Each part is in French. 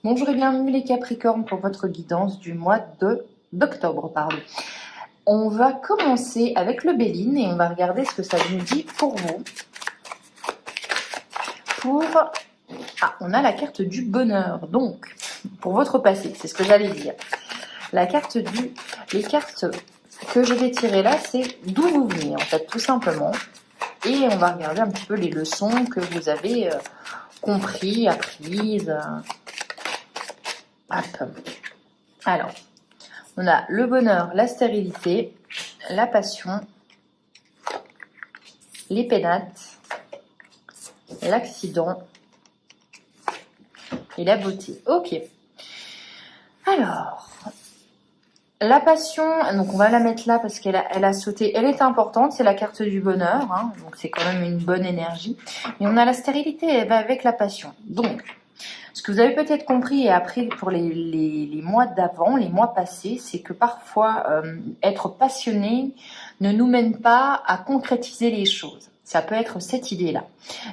Bonjour et bienvenue les Capricornes pour votre guidance du mois d'octobre. On va commencer avec le Béline et on va regarder ce que ça nous dit pour vous. On a la carte du bonheur, donc pour votre passé, c'est ce que j'allais dire. Les cartes que je vais tirer là, c'est d'où vous venez en fait, tout simplement. Et on va regarder un petit peu les leçons que vous avez compris, apprises. Alors, on a le bonheur, la stérilité, la passion, les pénates, l'accident et la beauté. Ok. Alors, la passion, donc on va la mettre là parce qu'elle a sauté. Elle est importante, c'est la carte du bonheur, hein, donc c'est quand même une bonne énergie. Mais on a la stérilité, elle va avec la passion. Donc, ce que vous avez peut-être compris et appris pour les mois d'avant, les mois passés, c'est que parfois, être passionné ne nous mène pas à concrétiser les choses. Ça peut être cette idée-là.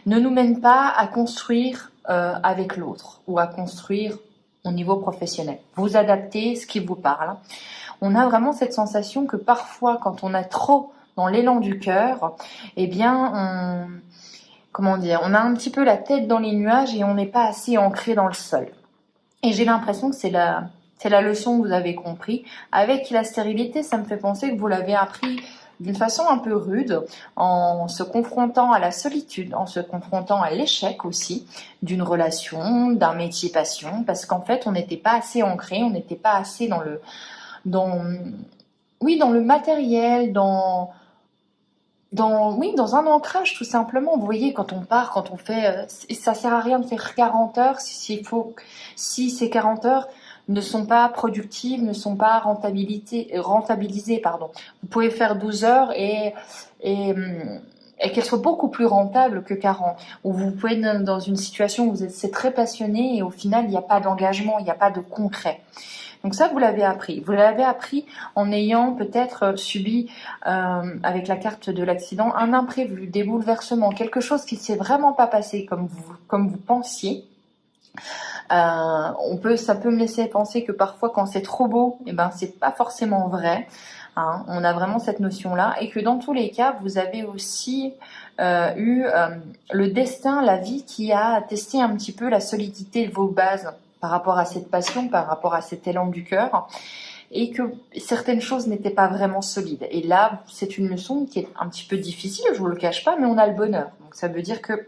Ne nous mène pas à construire avec l'autre ou à construire au niveau professionnel. Vous adaptez ce qui vous parle. On a vraiment cette sensation que parfois, quand on est trop dans l'élan du cœur, eh bien, on a un petit peu la tête dans les nuages et on n'est pas assez ancré dans le sol. Et j'ai l'impression que c'est la leçon que vous avez compris. Avec la stérilité, ça me fait penser que vous l'avez appris d'une façon un peu rude, en se confrontant à la solitude, en se confrontant à l'échec aussi d'une relation, d'un métier passion, parce qu'en fait, on n'était pas assez ancré, on n'était pas assez dans le matériel, dans un ancrage tout simplement. Vous voyez, quand on part, quand on fait, ça sert à rien de faire 40 heures si ces 40 heures ne sont pas productives, ne sont pas rentabilisées, pardon. Vous pouvez faire 12 heures et qu'elles soient beaucoup plus rentables que 40. Ou vous pouvez être dans une situation où c'est très passionné et au final, il n'y a pas d'engagement, il n'y a pas de concret. Donc ça, vous l'avez appris. Vous l'avez appris en ayant peut-être subi, avec la carte de l'accident, un imprévu, des bouleversements, quelque chose qui ne s'est vraiment pas passé comme vous pensiez. Ça peut me laisser penser que parfois, quand c'est trop beau, c'est pas forcément vrai. Hein, on a vraiment cette notion-là, et que dans tous les cas, vous avez aussi eu le destin, la vie qui a testé un petit peu la solidité de vos bases par rapport à cette passion, par rapport à cet élan du cœur, et que certaines choses n'étaient pas vraiment solides. Et là, c'est une leçon qui est un petit peu difficile, je vous le cache pas, mais on a le bonheur. Donc ça veut dire que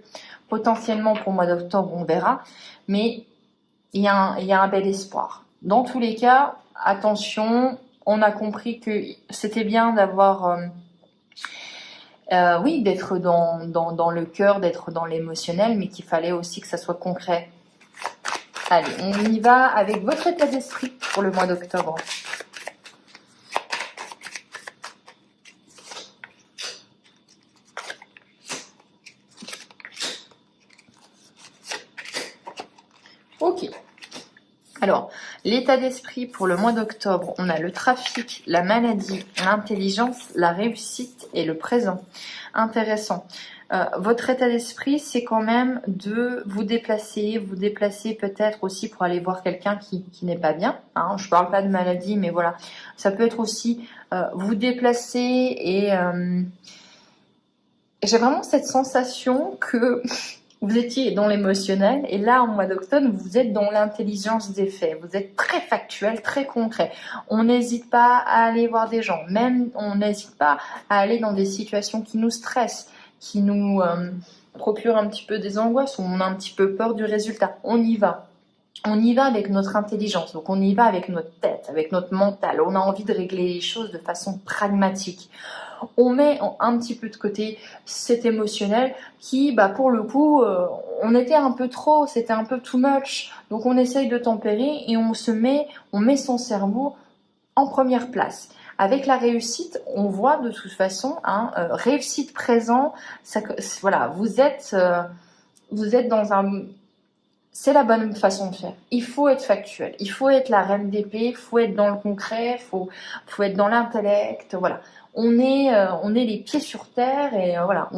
potentiellement pour le mois d'octobre, on verra, mais il y a un bel espoir. Dans tous les cas, attention, on a compris que c'était bien d'avoir... d'être dans le cœur, d'être dans l'émotionnel, mais qu'il fallait aussi que ça soit concret. Allez, on y va avec votre état d'esprit pour le mois d'octobre. Ok. Alors, l'état d'esprit pour le mois d'octobre, on a le trafic, la maladie, l'intelligence, la réussite et le présent. Intéressant. Votre état d'esprit, c'est quand même de vous déplacer peut-être aussi pour aller voir quelqu'un qui n'est pas bien. Hein. Je parle pas de maladie, mais voilà. Ça peut être aussi vous déplacer et j'ai vraiment cette sensation que vous étiez dans l'émotionnel et là, en mois d'octobre, vous êtes dans l'intelligence des faits. Vous êtes très factuel, très concret. On n'hésite pas à aller voir des gens. Même, on n'hésite pas à aller dans des situations qui nous stressent, qui nous procurent un petit peu des angoisses, où on a un petit peu peur du résultat. On y va. On y va avec notre intelligence, donc on y va avec notre tête, avec notre mental. On a envie de régler les choses de façon pragmatique. On met un petit peu de côté cet émotionnel qui, pour le coup, on était un peu trop, c'était un peu too much. Donc on essaye de tempérer et on met son cerveau en première place. Avec la réussite, on voit de toute façon, réussite présent, voilà, vous êtes dans un... C'est la bonne façon de faire. Il faut être factuel, il faut être la reine d'épée, il faut être dans le concret, il faut être dans l'intellect, voilà. On est les pieds sur terre et voilà,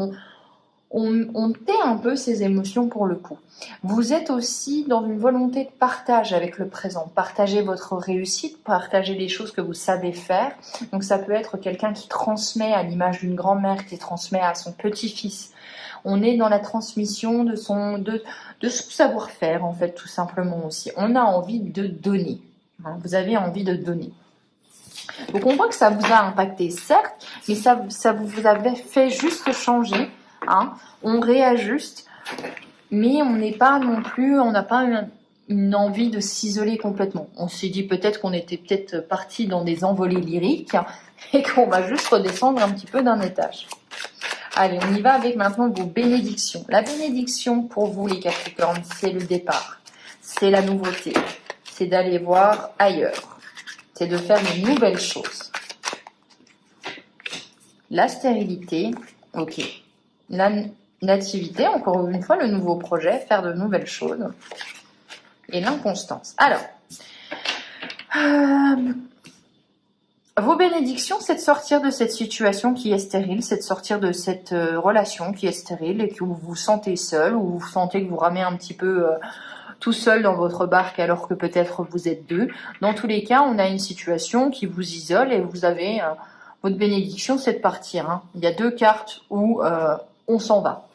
on tait un peu ses émotions pour le coup. Vous êtes aussi dans une volonté de partage avec le présent. Partagez votre réussite, partagez les choses que vous savez faire. Donc ça peut être quelqu'un qui transmet à l'image d'une grand-mère, qui transmet à son petit-fils. On est dans la transmission de son savoir-faire, en fait, tout simplement aussi. On a envie de donner. Vous avez envie de donner. Donc on voit que ça vous a impacté, certes, mais ça vous avait fait juste changer. On réajuste, mais on n'est pas non plus, on n'a pas une envie de s'isoler complètement. On s'est dit peut-être qu'on était parti dans des envolées lyriques et qu'on va juste redescendre un petit peu d'un étage. Allez, on y va avec maintenant vos bénédictions. La bénédiction pour vous les Capricornes, c'est le départ, c'est la nouveauté, c'est d'aller voir ailleurs, c'est de faire de nouvelles choses. La stérilité, ok. La nativité, encore une fois, le nouveau projet, faire de nouvelles choses. Et l'inconstance. Alors, vos bénédictions, c'est de sortir de cette situation qui est stérile, c'est de sortir de cette relation qui est stérile et que vous vous sentez seul, ou vous sentez que vous ramez un petit peu tout seul dans votre barque alors que peut-être vous êtes deux. Dans tous les cas, on a une situation qui vous isole et vous avez... votre bénédiction, c'est de partir. Il y a deux cartes où on s'en va.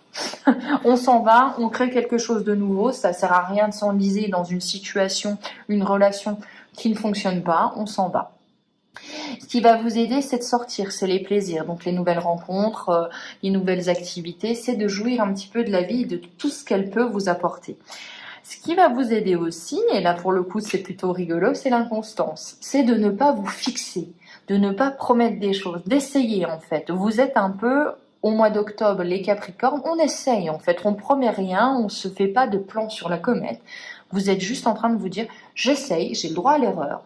On s'en va, on crée quelque chose de nouveau, ça sert à rien de s'enliser dans une situation, une relation qui ne fonctionne pas, on s'en va. Ce qui va vous aider, c'est de sortir, c'est les plaisirs, donc les nouvelles rencontres, les nouvelles activités, c'est de jouir un petit peu de la vie et de tout ce qu'elle peut vous apporter. Ce qui va vous aider aussi, et là pour le coup c'est plutôt rigolo, c'est l'inconstance, c'est de ne pas vous fixer, de ne pas promettre des choses, d'essayer en fait. Vous êtes un peu... Au mois d'octobre, les Capricornes, on essaye en fait, on promet rien, on se fait pas de plan sur la comète. Vous êtes juste en train de vous dire, j'essaye, j'ai le droit à l'erreur.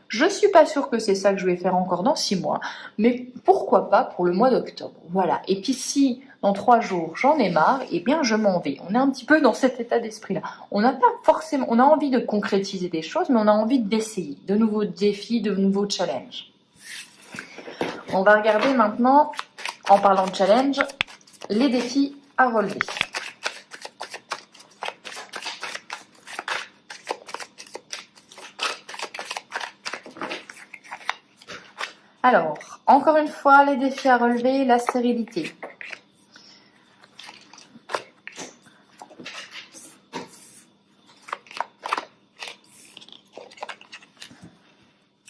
Je suis pas sûre que c'est ça que je vais faire encore dans 6 mois, mais pourquoi pas pour le mois d'octobre. Voilà. Et puis si dans 3 jours j'en ai marre, eh bien je m'en vais. On est un petit peu dans cet état d'esprit-là. On n'a pas forcément, on a envie de concrétiser des choses, mais on a envie d'essayer de nouveaux défis, de nouveaux challenges. On va regarder maintenant, en parlant de challenge, les défis à relever. Alors, encore une fois, les défis à relever, la stérilité.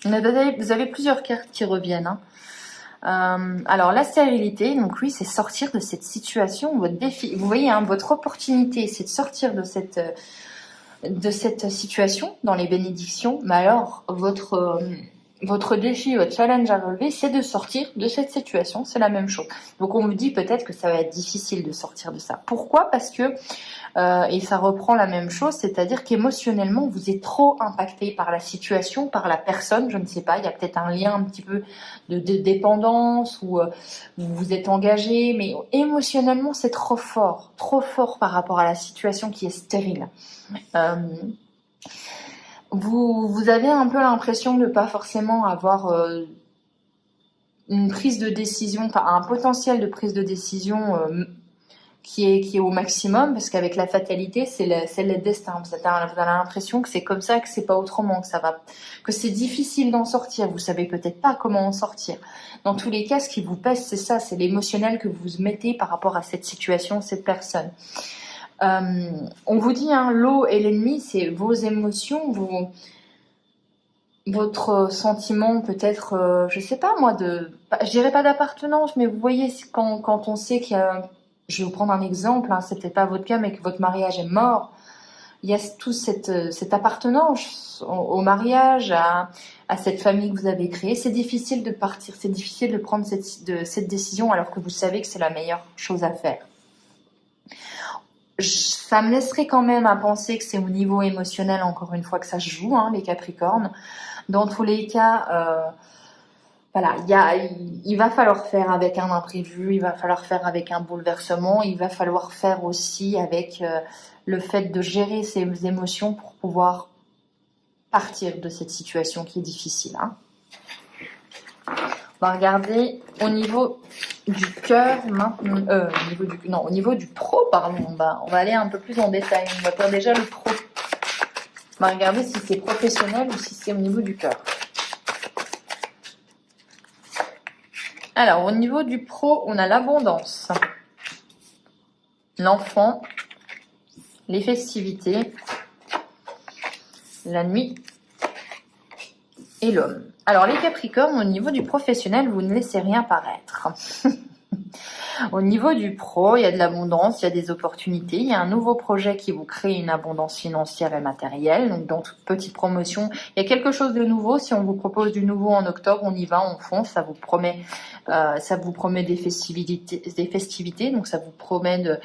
Vous avez plusieurs cartes qui reviennent. Alors la stérilité, donc oui, c'est sortir de cette situation, votre défi. Vous voyez, votre opportunité, c'est de sortir de cette situation dans les bénédictions. Mais alors votre défi, votre challenge à relever, c'est de sortir de cette situation. C'est la même chose. Donc on me dit peut-être que ça va être difficile de sortir de ça. Pourquoi ? Parce que et ça reprend la même chose, c'est-à-dire qu'émotionnellement, vous êtes trop impacté par la situation, par la personne, je ne sais pas, il y a peut-être un lien un petit peu de dépendance, ou vous vous êtes engagé, mais émotionnellement, c'est trop fort par rapport à la situation qui est stérile. Vous avez un peu l'impression de ne pas forcément avoir une prise de décision, enfin un potentiel de prise de décision qui est au maximum, parce qu'avec la fatalité, c'est le destin. Vous avez l'impression que c'est comme ça, que c'est pas autrement, que c'est difficile d'en sortir. Vous savez peut-être pas comment en sortir. Dans tous les cas, ce qui vous pèse, c'est ça, c'est l'émotionnel que vous mettez par rapport à cette situation, cette personne. On vous dit, l'eau et l'ennemi, c'est vos émotions, votre sentiment peut-être, je sais pas moi, je dirais pas d'appartenance, mais vous voyez, quand on sait qu'il y a... Je vais vous prendre un exemple, c'est peut-être pas votre cas, mais que votre mariage est mort. Il y a toute cette appartenance au mariage, à cette famille que vous avez créée. C'est difficile de partir, c'est difficile de prendre cette décision alors que vous savez que c'est la meilleure chose à faire. Ça me laisserait quand même à penser que c'est au niveau émotionnel, encore une fois, que ça se joue, les Capricornes. Dans tous les cas... Voilà, il va falloir faire avec un imprévu, il va falloir faire avec un bouleversement, il va falloir faire aussi avec le fait de gérer ses émotions pour pouvoir partir de cette situation qui est difficile. On va regarder au niveau du cœur maintenant, au niveau du pro, pardon, on va aller un peu plus en détail. On va faire déjà le pro. On va regarder si c'est professionnel ou si c'est au niveau du cœur. Alors, au niveau du pro, on a l'abondance, l'enfant, les festivités, la nuit et l'homme. Alors, les Capricornes, au niveau du professionnel, vous ne laissez rien paraître. Au niveau du pro, il y a de l'abondance, il y a des opportunités, il y a un nouveau projet qui vous crée une abondance financière et matérielle. Donc, dans toute petite promotion, il y a quelque chose de nouveau. Si on vous propose du nouveau en octobre, on y va, on fonce. Ça vous promet des festivités. Donc, ça vous promet de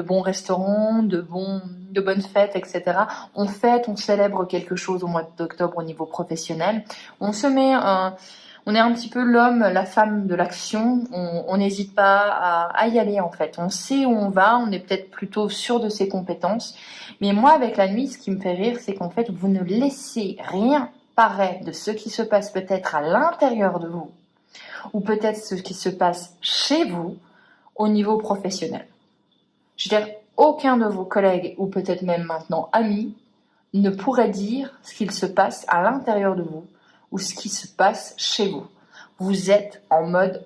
bons restaurants, de bonnes fêtes, etc. On fête, on célèbre quelque chose au mois d'octobre au niveau professionnel. On est un petit peu l'homme, la femme de l'action. On n'hésite pas à y aller en fait. On sait où on va, on est peut-être plutôt sûr de ses compétences. Mais moi, avec la nuit, ce qui me fait rire, c'est qu'en fait, vous ne laissez rien paraître de ce qui se passe peut-être à l'intérieur de vous, ou peut-être ce qui se passe chez vous au niveau professionnel. Je veux dire, aucun de vos collègues, ou peut-être même maintenant amis, ne pourrait dire ce qu'il se passe à l'intérieur de vous, ou ce qui se passe chez vous. Vous êtes en mode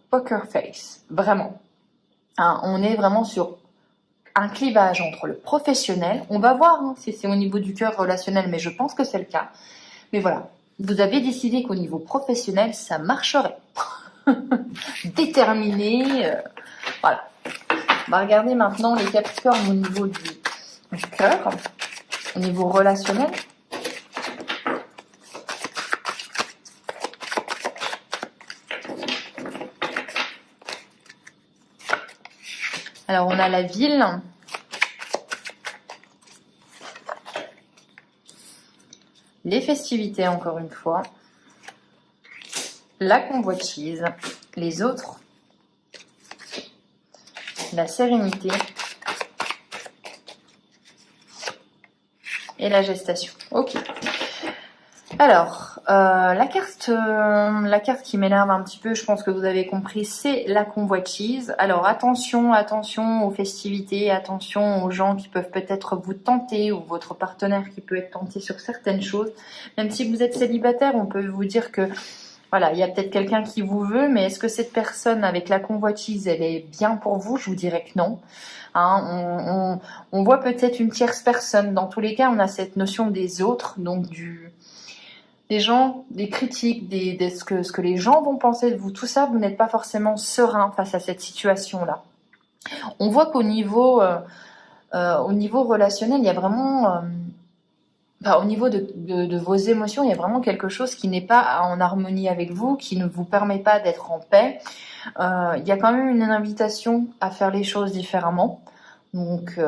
poker face, vraiment. Hein, on est vraiment sur un clivage entre le professionnel. On va voir si c'est au niveau du cœur relationnel, mais je pense que c'est le cas. Mais voilà, vous avez décidé qu'au niveau professionnel, ça marcherait. Déterminé. Voilà. On va regarder maintenant les Capricornes au niveau du cœur, au niveau relationnel. Alors, on a la ville, les festivités, encore une fois, la convoitise, les autres, la sérénité et la gestation. Ok. Alors, la carte qui m'énerve un petit peu, je pense que vous avez compris, c'est la convoitise. Alors attention aux festivités, attention aux gens qui peuvent peut-être vous tenter, ou votre partenaire qui peut être tenté sur certaines choses. Même si vous êtes célibataire, on peut vous dire que voilà, il y a peut-être quelqu'un qui vous veut, mais est-ce que cette personne avec la convoitise, elle est bien pour vous? Je vous dirais que non. Hein, on voit peut-être une tierce personne. Dans tous les cas, on a cette notion des autres, donc des gens, des critiques, ce que les gens vont penser de vous, tout ça, vous n'êtes pas forcément serein face à cette situation-là. On voit qu'au niveau relationnel, il y a vraiment, au niveau de vos émotions, il y a vraiment quelque chose qui n'est pas en harmonie avec vous, qui ne vous permet pas d'être en paix. Il y a quand même une invitation à faire les choses différemment. Donc,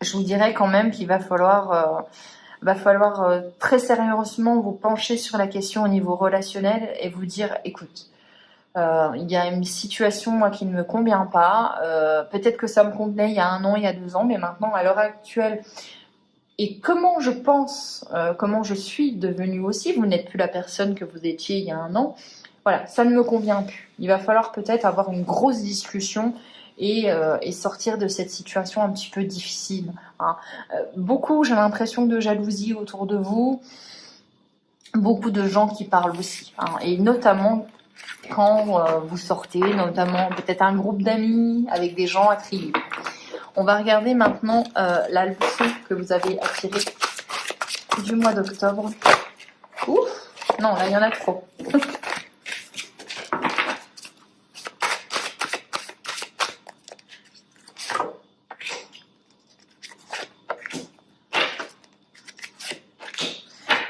je vous dirais quand même qu'il va falloir très sérieusement vous pencher sur la question au niveau relationnel et vous dire, écoute, il y a une situation moi qui ne me convient pas, peut-être que ça me convenait il y a 1 an, il y a 2 ans, mais maintenant à l'heure actuelle, et comment je pense, comment je suis devenue aussi, vous n'êtes plus la personne que vous étiez il y a 1 an, voilà, ça ne me convient plus. Il va falloir peut-être avoir une grosse discussion et sortir de cette situation un petit peu difficile. Hein. Beaucoup, j'ai l'impression, de jalousie autour de vous, beaucoup de gens qui parlent aussi, hein, et notamment quand vous sortez, notamment peut-être un groupe d'amis avec des gens attribués. On va regarder maintenant la leçon que vous avez attirée du mois d'octobre. Ouf, non, là il y en a trop.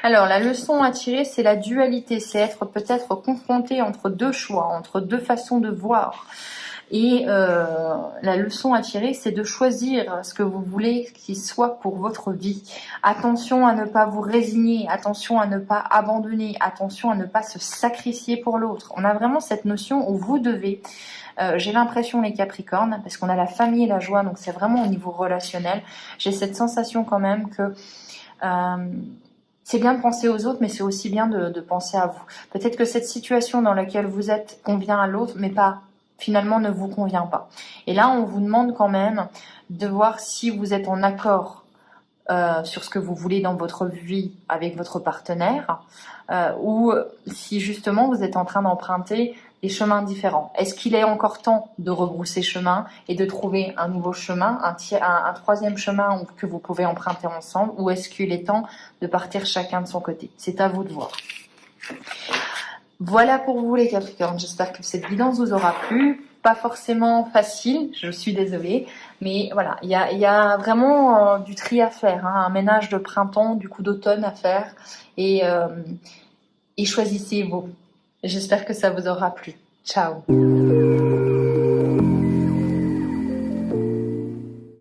Alors, la leçon à tirer, c'est la dualité, c'est être peut-être confronté entre 2 choix, entre 2 façons de voir. Et la leçon à tirer, c'est de choisir ce que vous voulez qu'il soit pour votre vie. Attention à ne pas vous résigner, attention à ne pas abandonner, attention à ne pas se sacrifier pour l'autre. On a vraiment cette notion où vous devez, j'ai l'impression les Capricornes, parce qu'on a la famille et la joie, donc c'est vraiment au niveau relationnel, j'ai cette sensation quand même que c'est bien de penser aux autres, mais c'est aussi bien de penser à vous. Peut-être que cette situation dans laquelle vous êtes convient à l'autre, mais pas finalement ne vous convient pas. Et là, on vous demande quand même de voir si vous êtes en accord sur ce que vous voulez dans votre vie avec votre partenaire, ou si justement vous êtes en train d'emprunter des chemins différents. Est-ce qu'il est encore temps de rebrousser chemin et de trouver un nouveau chemin, un troisième chemin que vous pouvez emprunter ensemble, ou est-ce qu'il est temps de partir chacun de son côté? C'est à vous de voir. Voilà pour vous les Capricornes, j'espère que cette guidance vous aura plu. Pas forcément facile, je suis désolée, mais voilà, il y a vraiment du tri à faire, hein, un ménage de printemps, du coup d'automne à faire, et choisissez vous. J'espère que ça vous aura plu. Ciao.